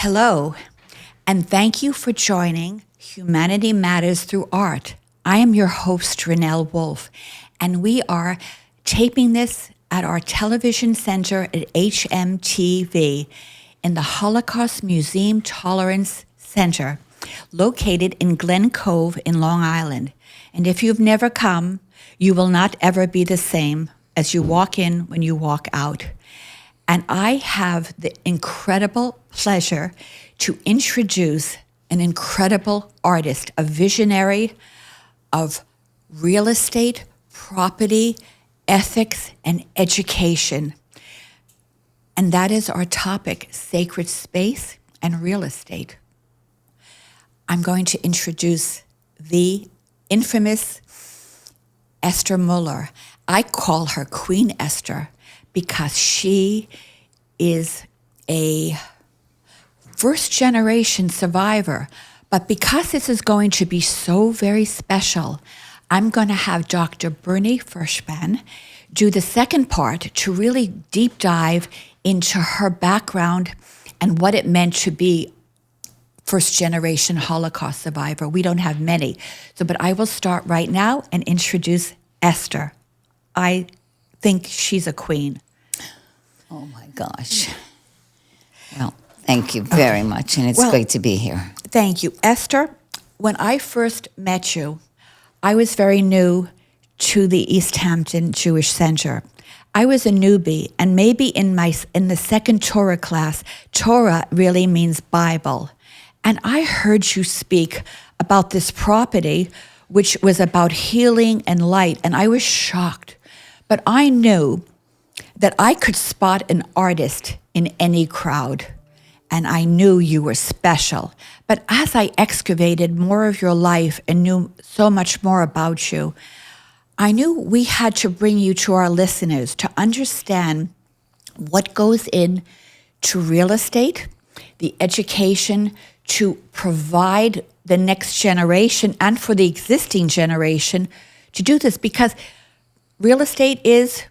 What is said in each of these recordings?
Hello, and thank you for joining Humanity Matters Through Art. I am your host, Ranelle Wolf, and we are taping this at our television center at HMTV in the Holocaust Museum Tolerance Center, located in Glen Cove in Long Island. And if you've never come, you will not ever be the same as you walk in when you walk out. And I have the incredible pleasure to introduce an incredible artist, a visionary of real estate, property, ethics, and education. And that is our topic, sacred space and real estate. I'm going to introduce the infamous Esther Muller. I call her Queen Esther because she is a first-generation survivor. But because this is going to be so very special, I'm going to have Dr. Bernie Fershman do the second part to really deep dive into her background and what it meant to be first-generation Holocaust survivor. We don't have many. But I will start right now and introduce Esther. I think she's a queen. Oh my gosh. Well, thank you very much, and it's great to be here. Thank you. Esther, when I first met you, I was very new to the East Hampton Jewish Center. I was a newbie, and maybe in the second Torah class, Torah really means Bible. And I heard you speak about this property, which was about healing and light, and I was shocked. But I knew that I could spot an artist in any crowd, and I knew you were special. But as I excavated more of your life and knew so much more about you, I knew we had to bring you to our listeners to understand what goes into real estate, the education to provide the next generation and for the existing generation to do this, because real estate is,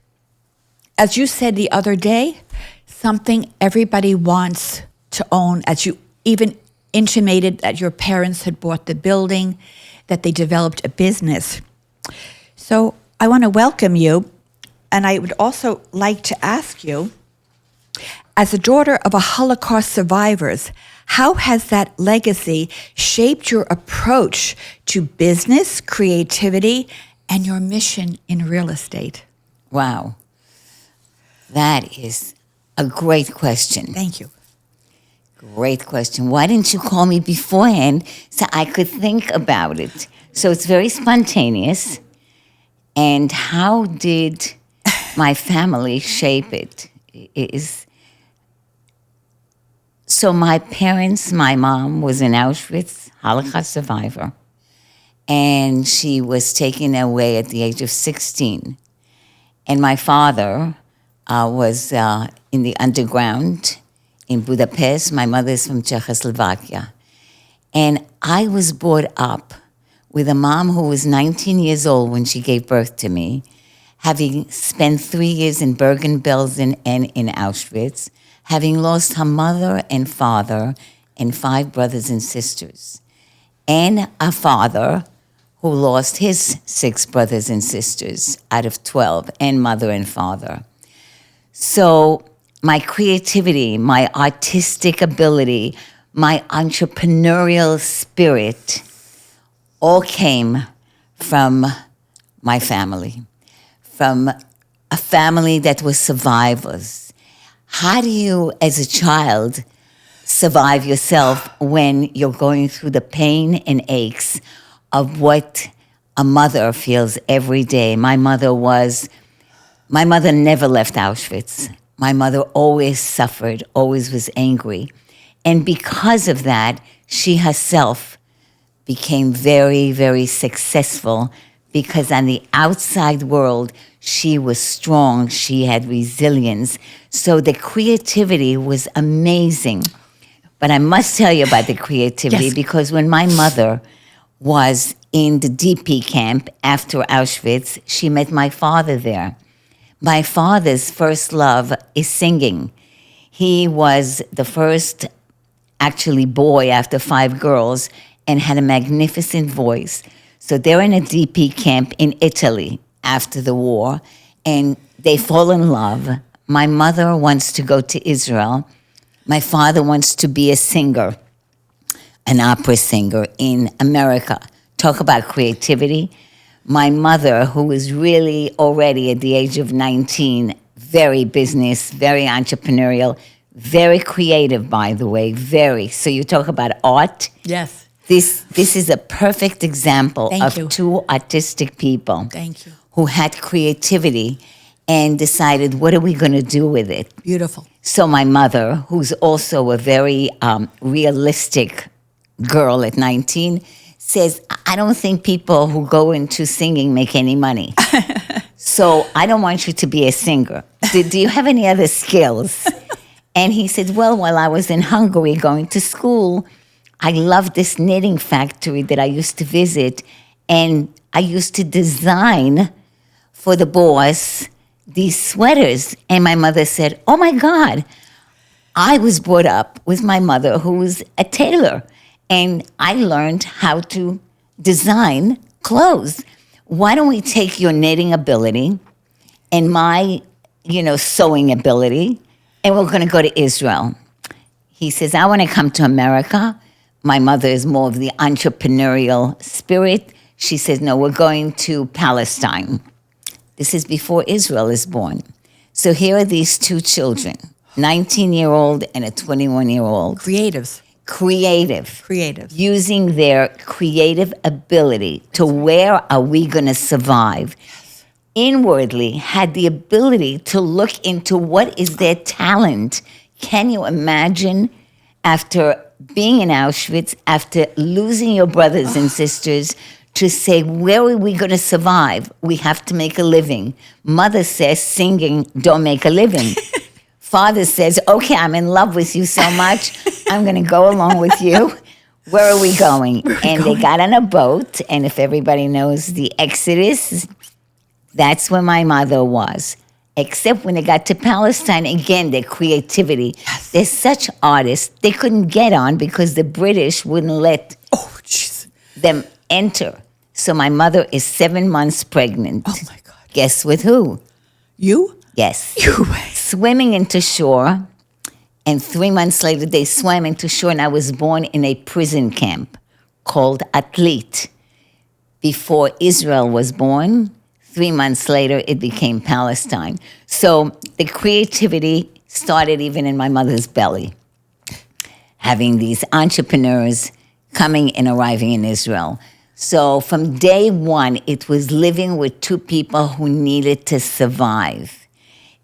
as you said the other day, something everybody wants to own, as you even intimated that your parents had bought the building, that they developed a business. So I want to welcome you, and I would also like to ask you, as a daughter of a Holocaust survivors, how has that legacy shaped your approach to business, creativity, and your mission in real estate? Wow. That is a great question. Thank you. Great question. Why didn't you call me beforehand so I could think about it? So it's very spontaneous. And how did my family shape it? So my parents, my mom was in Auschwitz, Holocaust survivor, and she was taken away at the age of 16. And my father was in the underground in Budapest. My mother is from Czechoslovakia. And I was brought up with a mom who was 19 years old when she gave birth to me, having spent 3 years in Bergen-Belsen and in Auschwitz, having lost her mother and father and 5 brothers and sisters, and a father who lost his 6 brothers and sisters out of 12, and mother and father. So my creativity, my artistic ability, my entrepreneurial spirit all came from my family, from a family that was survivors. How do you, as a child, survive yourself when you're going through the pain and aches of what a mother feels every day? My mother never left Auschwitz. My mother always suffered, always was angry. And because of that, she herself became very, very successful, because on the outside world, she was strong, she had resilience. So the creativity was amazing. But I must tell you about the creativity, yes, because when my mother was in the DP camp after Auschwitz, she met my father there. My father's first love is singing. He was the first actually boy after 5 girls and had a magnificent voice. So they're in a DP camp in Italy after the war, and they fall in love. My mother wants to go to Israel. My father wants to be a singer, an opera singer in America. Talk about creativity. My mother, who was really already at the age of 19, very business, very entrepreneurial, very creative, by the way, very. So you talk about art. Yes. This is a perfect example Thank of you. 2 artistic people Thank you. who had creativity and decided, what are we going to do with it? Beautiful. So my mother, who's also a very realistic girl at 19, says, I don't think people who go into singing make any money. So I don't want you to be a singer. Do you have any other skills? And he said, well, while I was in Hungary going to school, I loved this knitting factory that I used to visit. And I used to design for the boss these sweaters. And my mother said, oh my God, I was brought up with my mother who was a tailor. And I learned how to design clothes. Why don't we take your knitting ability and my, sewing ability, and we're going to go to Israel. He says, I want to come to America. My mother is more of the entrepreneurial spirit. She says, no, we're going to Palestine. This is before Israel is born. So here are these 2 children, 19-year-old and a 21-year-old. Creatives. Creative. Using their creative ability to where are we going to survive. Inwardly had the ability to look into what is their talent. Can you imagine after being in Auschwitz, after losing your brothers and sisters, to say, where are we going to survive? We have to make a living. Mother says, singing, don't make a living. Father says, okay, I'm in love with you so much, I'm going to go along with you. Where are we going? They got on a boat, and if everybody knows the Exodus, that's where my mother was. Except when they got to Palestine, again, their creativity. Yes. They're such artists, they couldn't get on because the British wouldn't let them enter. So my mother is 7 months pregnant. Oh, my God. Guess with who? You? Yes. You. Swimming into shore, and 3 months later, they swam into shore, and I was born in a prison camp called Atlit. Before Israel was born, 3 months later, it became Palestine. So the creativity started even in my mother's belly, having these entrepreneurs coming and arriving in Israel. So from day one, it was living with 2 people who needed to survive.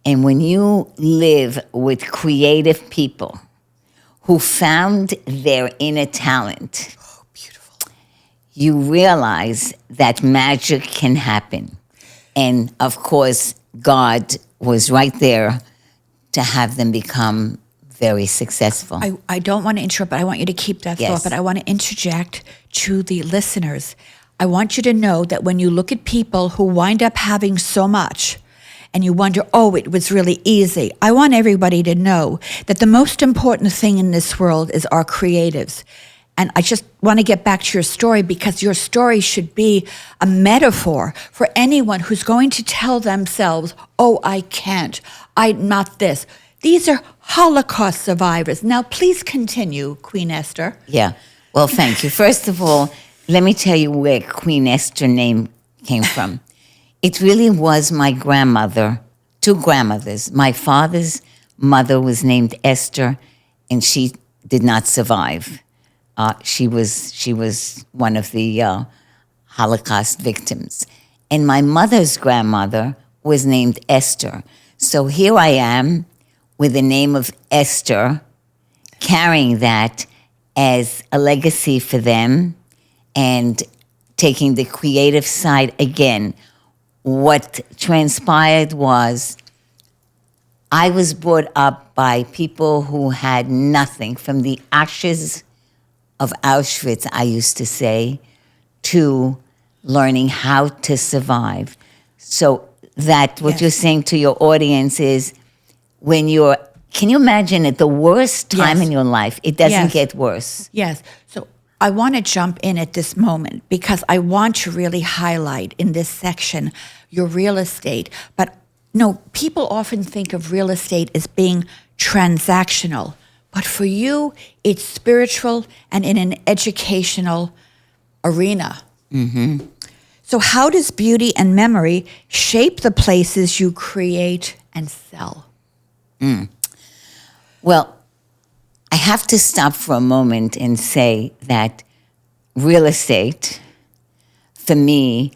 And when you live with creative people who found their inner talent, you realize that magic can happen. And of course, God was right there to have them become very successful. I don't want to interrupt, but I want you to keep that Yes. thought. But I want to interject to the listeners. I want you to know that when you look at people who wind up having so much, and you wonder, oh, it was really easy. I want everybody to know that the most important thing in this world is our creatives. And I just want to get back to your story because your story should be a metaphor for anyone who's going to tell themselves, oh, I can't, I'm not this. These are Holocaust survivors. Now, please continue, Queen Esther. Yeah. Well, thank you. First of all, let me tell you where Queen Esther name came from. It really was my grandmother, 2 grandmothers. My father's mother was named Esther, and she did not survive. She was one of the Holocaust victims. And my mother's grandmother was named Esther. So here I am with the name of Esther, carrying that as a legacy for them and taking the creative side again. What transpired was I was brought up by people who had nothing, from the ashes of Auschwitz, I used to say, to learning how to survive. So that what Yes. you're saying to your audience is when you're can you imagine at the worst time Yes. in your life, it doesn't Yes. get worse? Yes. So I want to jump in at this moment because I want to really highlight in this section your real estate. But no, people often think of real estate as being transactional. But for you, it's spiritual and in an educational arena. Mm-hmm. So how does beauty and memory shape the places you create and sell? Well, I have to stop for a moment and say that real estate, for me,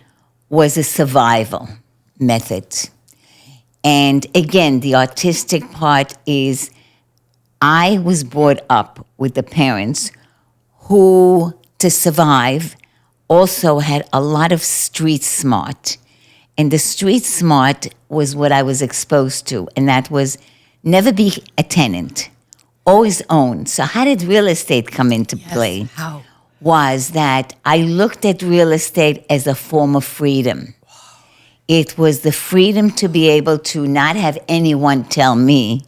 was a survival method. And again, the artistic part is I was brought up with the parents who, to survive, also had a lot of street smart. And the street smart was what I was exposed to, and that was never be a tenant, always own. So how did real estate come into play? How? Was that I looked at real estate as a form of freedom. It was the freedom to be able to not have anyone tell me,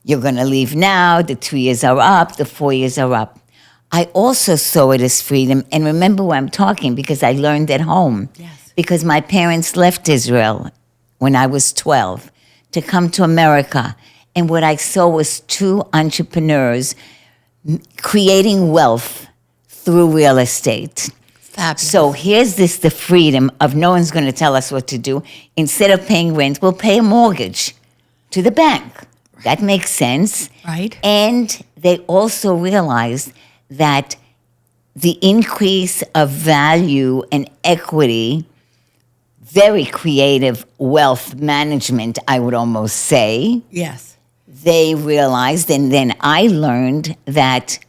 you're going to leave now, the 2 years are up, the 4 years are up. I also saw it as freedom, and remember where I'm talking because I learned at home. Yes. Because my parents left Israel when I was 12 to come to America. And what I saw was two entrepreneurs creating wealth through real estate. Fabulous. So here's the freedom of no one's going to tell us what to do. Instead of paying rent, we'll pay a mortgage to the bank. That makes sense. Right. And they also realized that the increase of value and equity, very creative wealth management, I would almost say, Yes. they realized, and then I learned that,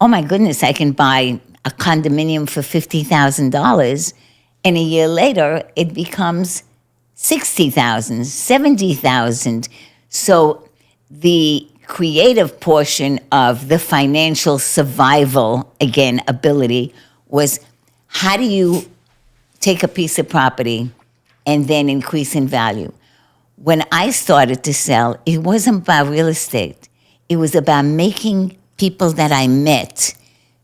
oh my goodness, I can buy a condominium for $50,000, and a year later it becomes $60,000, $70,000. So the creative portion of the financial survival, again, ability was how do you take a piece of property and then increase in value? When I started to sell, it wasn't about real estate. It was about making people that I met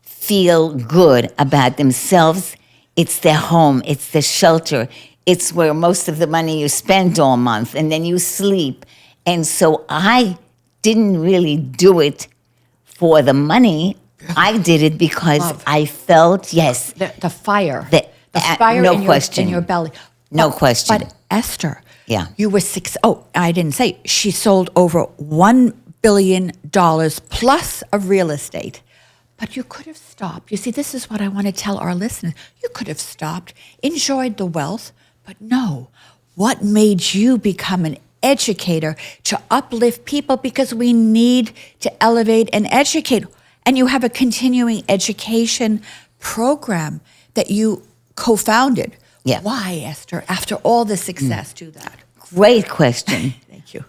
feel good about themselves. It's their home. It's their shelter. It's where most of the money you spend all month, and then you sleep. And so I didn't really do it for the money. I did it because Love. I felt, yes. The fire. The- The fire no in question. your belly. No question. But Esther, Yeah. you were I didn't say, she sold over $1 billion plus of real estate. But you could have stopped. You see, this is what I want to tell our listeners. You could have stopped, enjoyed the wealth, but no. What made you become an educator to uplift people? Because we need to elevate and educate. And you have a continuing education program that you co-founded. Yeah. Why, Esther, after all the success, do that? Great question. Thank you.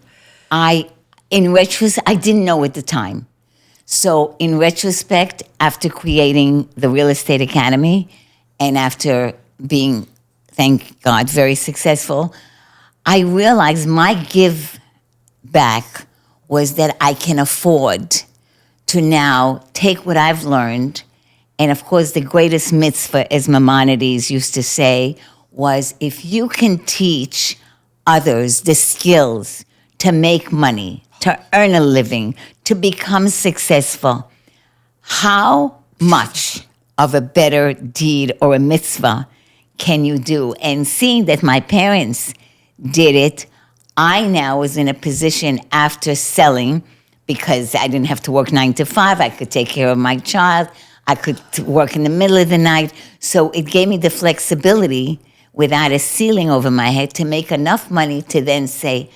In retrospect, I didn't know at the time. So in retrospect, after creating the Real Estate Academy and after being, thank God, very successful, I realized my give back was that I can afford to now take what I've learned. And of course, the greatest mitzvah, as Maimonides used to say, was if you can teach others the skills to make money, to earn a living, to become successful, how much of a better deed or a mitzvah can you do? And seeing that my parents did it, I now was in a position after selling, because I didn't have to work 9 to 5, I could take care of my child, I could work in the middle of the night. So it gave me the flexibility without a ceiling over my head to make enough money to then say,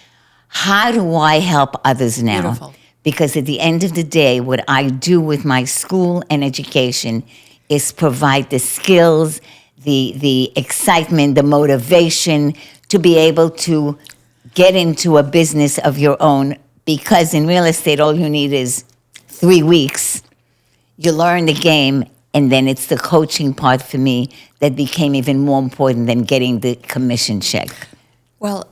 how do I help others now? Beautiful. Because at the end of the day, what I do with my school and education is provide the skills, the excitement, the motivation to be able to get into a business of your own. Because in real estate, all you need is 3 weeks. You learn the game, and then it's the coaching part for me that became even more important than getting the commission check. Well,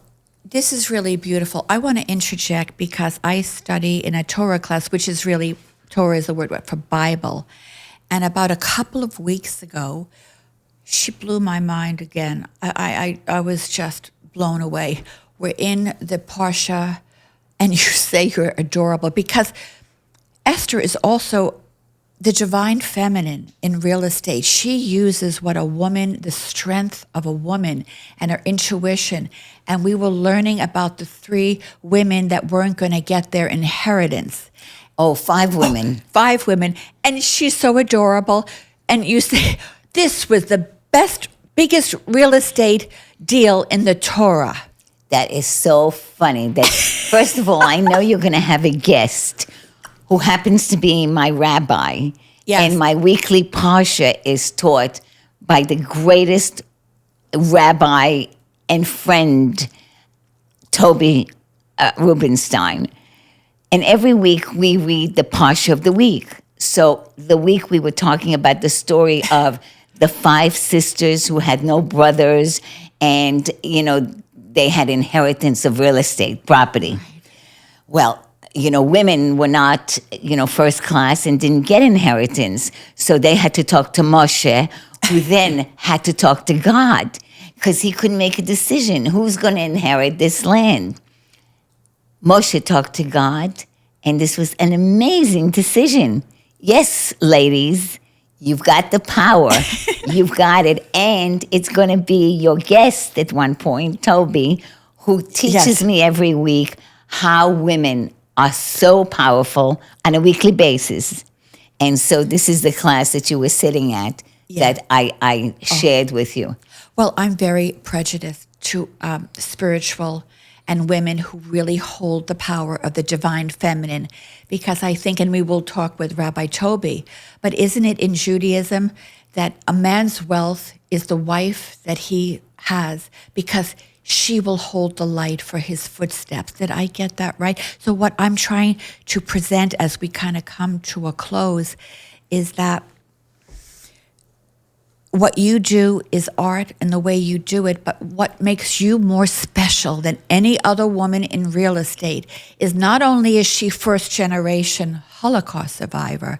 This is really beautiful. I want to interject because I study in a Torah class, which is really, Torah is the word for Bible. And about a couple of weeks ago, she blew my mind again. I was just blown away. We're in the Parsha, and you say you're adorable because Esther is also the divine feminine in real estate. She uses what a woman, the strength of a woman and her intuition. And we were learning about the 3 women that weren't going to get their inheritance. Oh, 5 women. 5 women. And she's so adorable. And you say, this was the biggest real estate deal in the Torah. That is so funny. That first of all, I know you're going to have a guest who happens to be my rabbi. Yes. And my weekly parsha is taught by the greatest rabbi and friend, Toby Rubenstein. And every week we read the parsha of the week. So the week we were talking about the story of the 5 sisters who had no brothers, and, they had inheritance of real estate property. Well, women were not, first class and didn't get inheritance. So they had to talk to Moshe, who then had to talk to God because he couldn't make a decision. Who's going to inherit this land? Moshe talked to God, and this was an amazing decision. Yes, ladies, you've got the power. You've got it. And it's going to be your guest at one point, Toby, who teaches me every week how women are so powerful on a weekly basis. And so this is the class that you were sitting at that I shared with you. Well, I'm very prejudiced to spiritual and women who really hold the power of the divine feminine, because I think, and we will talk with Rabbi Toby, but isn't it in Judaism that a man's wealth is the wife that he has because she will hold the light for his footsteps? Did I get that right? So what I'm trying to present as we kind of come to a close is that what you do is art and the way you do it, but what makes you more special than any other woman in real estate is not only is she first generation Holocaust survivor,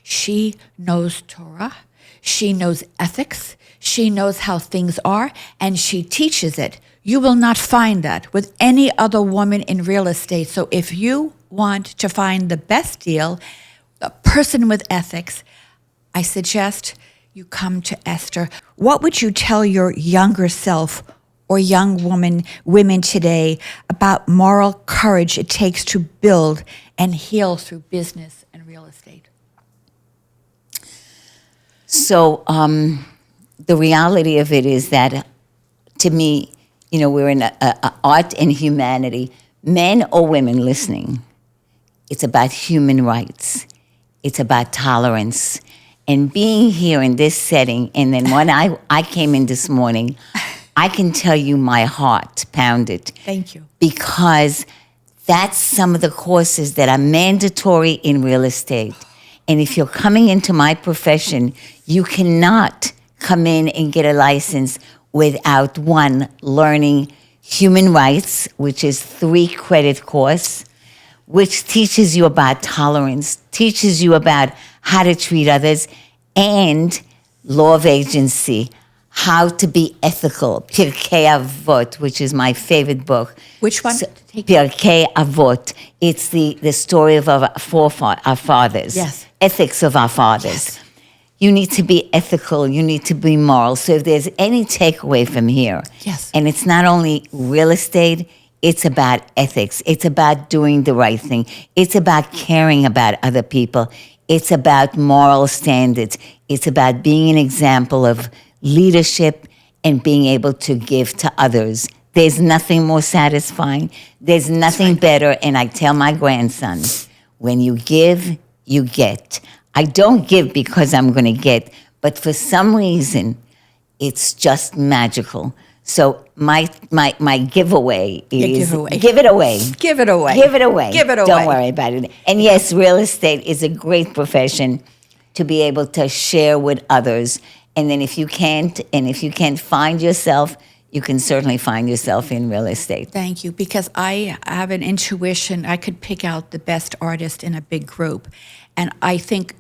she knows Torah, she knows ethics, she knows how things are, and she teaches it. You will not find that with any other woman in real estate. So if you want to find the best deal, a person with ethics, I suggest you come to Esther. What would you tell your younger self or young women today about moral courage it takes to build and heal through business and real estate? So the reality of it is that, to me, we're in a art and humanity. Men or women listening, it's about human rights. It's about tolerance. And being here in this setting, and then when I came in this morning, I can tell you my heart pounded. Thank you. Because that's some of the courses that are mandatory in real estate. And if you're coming into my profession, you cannot come in and get a license without, one, learning human rights, which is 3-credit course, which teaches you about tolerance, teaches you about how to treat others, and law of agency, how to be ethical. Pirkei Avot, which is my favorite book. Which one? Pirkei Avot. It's the story of our fathers. Yes. Ethics of our fathers. Yes. You need to be ethical. You need to be moral. So if there's any takeaway from here, Yes. and it's not only real estate, it's about ethics. It's about doing the right thing. It's about caring about other people. It's about moral standards. It's about being an example of leadership and being able to give to others. There's nothing more satisfying. There's nothing better. And I tell my grandson, when you give, you get. I don't give because I'm going to get, but for some reason, it's just magical. So my giveaway is give it away. Give it away. Give it away. Give it away. Don't worry about it. And yes, real estate is a great profession to be able to share with others. And then if you can't find yourself, you can certainly find yourself in real estate. Thank you, because I have an intuition. I could pick out the best artist in a big group. And I think,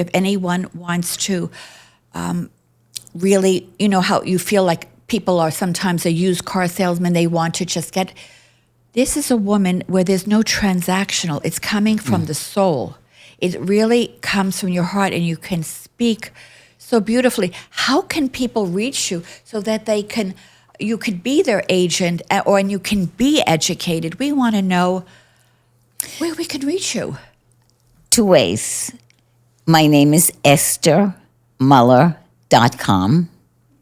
if anyone wants to really, you know how you feel like people are sometimes a used car salesman, they want to just get, this is a woman where there's no transactional. It's coming from the soul. It really comes from your heart, and you can speak so beautifully. How can people reach you so that you could be their agent, and you can be educated? We want to know where we can reach you. 2 ways. My name is EstherMuller.com.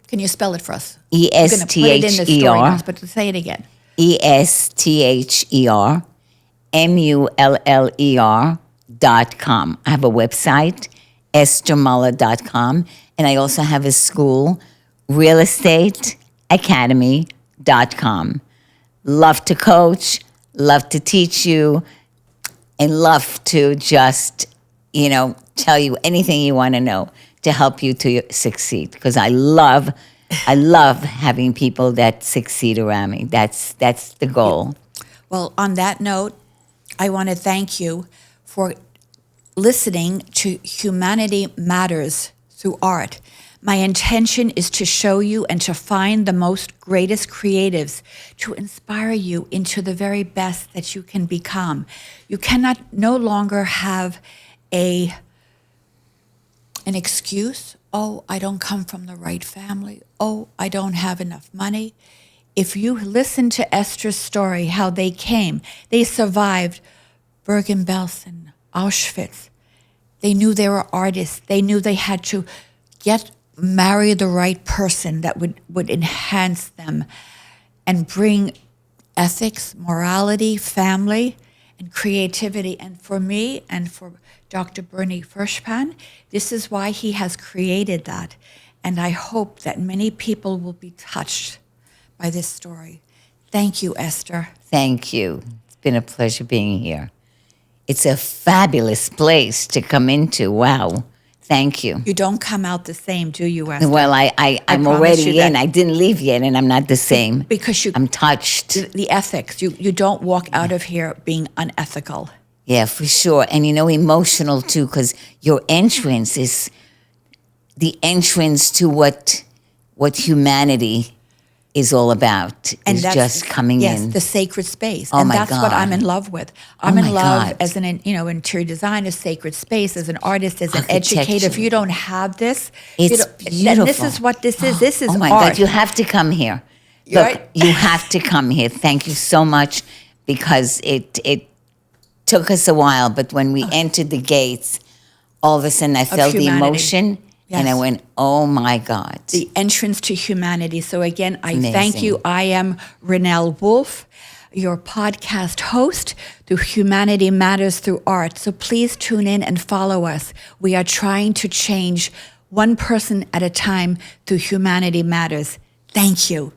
Can you spell it for us? ESTHER. I'm going to put it in the story notes, but say it again. ESTHERMULLER.com. I have a website, EstherMuller.com, and I also have a school, realestateacademy.com. Love to coach, love to teach you, and love to just, tell you anything you want to know to help you to succeed. Because I love having people that succeed around me. That's the goal. Well, on that note, I want to thank you for listening to Humanity Matters through art. My intention is to show you and to find the most greatest creatives to inspire you into the very best that you can become. You cannot no longer have an excuse. Oh, I don't come from the right family. Oh, I don't have enough money. If you listen to Esther's story, how they came, they survived Bergen-Belsen, Auschwitz. They knew they were artists. They knew they had to marry the right person that would enhance them and bring ethics, morality, family, and creativity. And for me and for Dr. Bernie Fershpan, this is why he has created that. And I hope that many people will be touched by this story. Thank you, Esther. Thank you. It's been a pleasure being here. It's a fabulous place to come into. Wow. Thank you. You don't come out the same, do you, Esther? Well, I'm already in. I didn't leave yet, and I'm not the same. Because I'm touched. The ethics. You don't walk out of here being unethical. Yeah, for sure. And, emotional, too, because your entrance is the entrance to what humanity is all about, and is just coming in. Yes, the sacred space. Oh, and my that's what God. I'm in love with. I'm in love God. as an interior designer, sacred space, as an artist, as an Architecture. educator. If you don't have this, It's beautiful. This is what this is. This is oh my art. God, you have to come here. You're Look, right. you have to come here. Thank you so much, because it took us a while, but when we entered the gates, all of a sudden I felt the humanity. emotion, and I Yes. went, oh my God. The entrance to humanity. So again, I Amazing. thank you. I am Ranelle Wolf, your podcast host through Humanity Matters Through Art. So please tune in and follow us. We are trying to change one person at a time through Humanity Matters. Thank you.